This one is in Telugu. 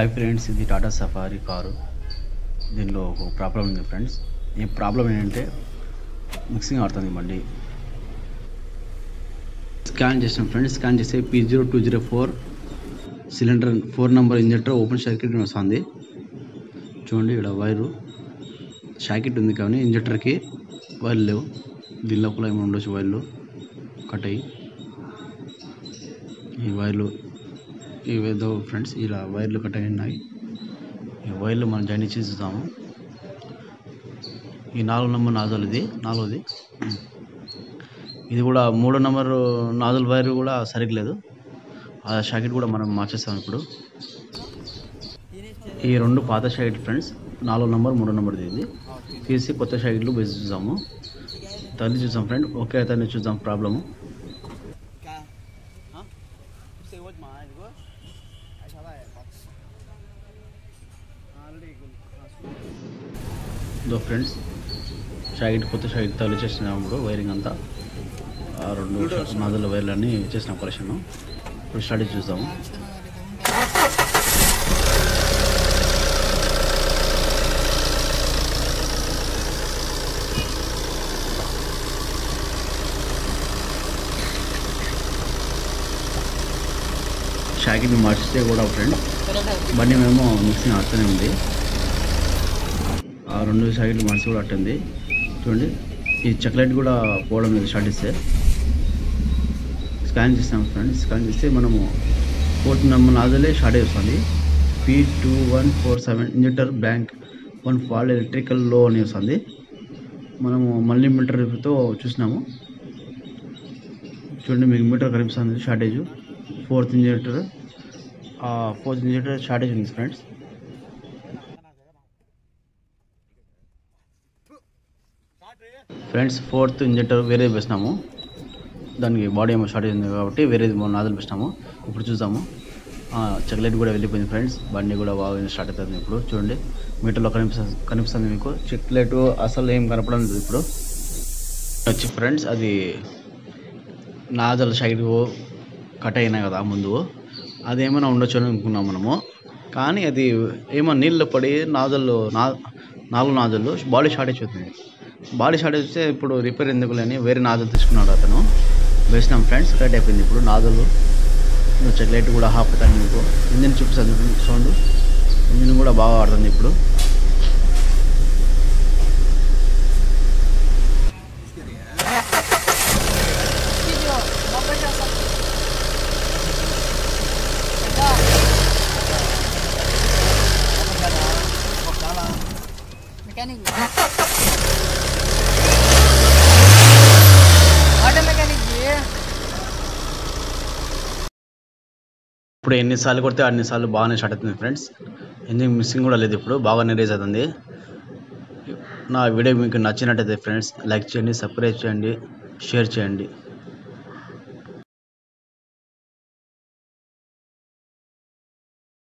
హాయ్ ఫ్రెండ్స్, ఇది టాటా సఫారీ కారు. దీనిలో ఒక ప్రాబ్లం ఉంది ఫ్రెండ్స్. ఈ ప్రాబ్లం ఏంటంటే మిక్సింగ్ ఆడుతుంది బండి. స్కాన్ చేసాం ఫ్రెండ్స్. స్కాన్ చేస్తే P0204 cylinder 4 number injector open circuit వస్తుంది. చూడండి, ఇక్కడ వైరు షాకెట్ ఉంది కానీ ఇంజెక్టర్కి వైర్లు లేవు. దీని లోపల ఏమైనా ఉండొచ్చు, వైర్లు కట్ అయ్యి. ఈ వైర్లు ఇవేదో ఫ్రెండ్స్, ఇలా వైర్లు కట్ అయి ఉన్నాయి. ఈ వైర్లు మనం జాయిన్ చేసి చూద్దాము. ఈ 4 నెంబర్ నాజల్, ఇది 4వది. ఇది కూడా 3 నెంబర్ నాజల్ వైర్ కూడా సరిగ్గా లేదు. ఆ షాకెట్ కూడా మనం మార్చేస్తాం ఇప్పుడు. ఈ 2 పాత షాకెట్ ఫ్రెండ్స్, 4 నెంబర్ 3 నెంబర్ది. ఇది తీసి కొత్త షాకెట్లు వేసి చూద్దాము. తల్లి చూద్దాం ఫ్రెండ్. ఓకే, తల్లి చూద్దాం ప్రాబ్లము. ఇదో ఫ్రెండ్స్, షాకెట్ కొత్త షాకెట్ తల్లి చేసినప్పుడు వైరింగ్ అంతా ఆ 2 నాజల్ వైర్లన్నీ చేసిన ఆపరేషన్. ఇప్పుడు స్టార్ట్ చేసి చూద్దాము. షాకెట్ని మార్చితే కూడా ఫ్రెండ్స్ బండి మేము మిక్సింగ్ ఆడుతూనే ఉంది. ఆ 2 షాకెట్లు మార్చి కూడా అట్టుంది. చూడండి, ఈ చాక్లెట్ కూడా పోవడం లేదు స్టార్ట్ చేస్తే. స్కాన్ చేస్తాం ఫ్రెండ్స్. స్కాన్ చేస్తే మనము 4 నెంబర్ నాజలే షార్ట్ వస్తుంది. P2147 injector bank 1 fault electrical లో అని వస్తుంది. మనము మళ్ళీ మీటర్తో చూసినాము. చూడండి, మీకు మీటర్ కనిపిస్తుంది shortage. 4th injector, 4th injector shortage ఉంది ఫ్రెండ్స్. ఫ్రెండ్స్ 4th ఇంజెక్టర్ వేరే వేసినాము. దానికి బాడీ ఏమో షార్టేజ్ ఉంది కాబట్టి వేరేది నాజల్ వేసినాము. ఇప్పుడు చూద్దాము. చాక్లెట్ కూడా వెళ్ళిపోయింది ఫ్రెండ్స్. బండి కూడా బాగా స్టార్ట్ అవుతుంది. ఇప్పుడు చూడండి, మీటర్లో కనిపిస్తుంది మీకు చాక్లెట్. అసలు ఏం కనపడం లేదు ఇప్పుడు వచ్చి ఫ్రెండ్స్. అది నాజల్ షాకెట్ కట్ అయినాయి కదా ముందు, అది ఏమైనా ఉండొచ్చు అని అనుకున్నాం మనము. కానీ అది ఏమో నీళ్ళు పడి నాజల్లో 4 నాజల్లో బాడీ షార్టేజ్ అవుతుంది. బాడీ షార్టేజ్ వస్తే ఇప్పుడు రిపేర్ ఎందుకు లేని వేరే నాజల్ తీసుకున్నాడు అతను. వేసినాం ఫ్రెండ్స్, కరెక్ట్ అయిపోయింది. ఇప్పుడు నాజల్ చాక్లెట్ కూడా హాఫ్ అవుతాను. మీకు ఇంజిన్ చూపిస్తుంది సౌండ్. ఇంజిన్ కూడా బాగా ఆడుతుంది ఇప్పుడు. ఇప్పుడు ఎన్నిసార్లు కొడితే అన్నిసార్లు బాగానే స్టార్ట్ అవుతుంది ఫ్రెండ్స్. ఇంజిన్ మిస్సింగ్ కూడా లేదు. ఇప్పుడు బాగా రేజ్ అవుతుంది. నా వీడియో మీకు నచ్చినట్టయితే ఫ్రెండ్స్ లైక్ చేయండి, సబ్స్క్రైబ్ చేయండి, షేర్ చేయండి.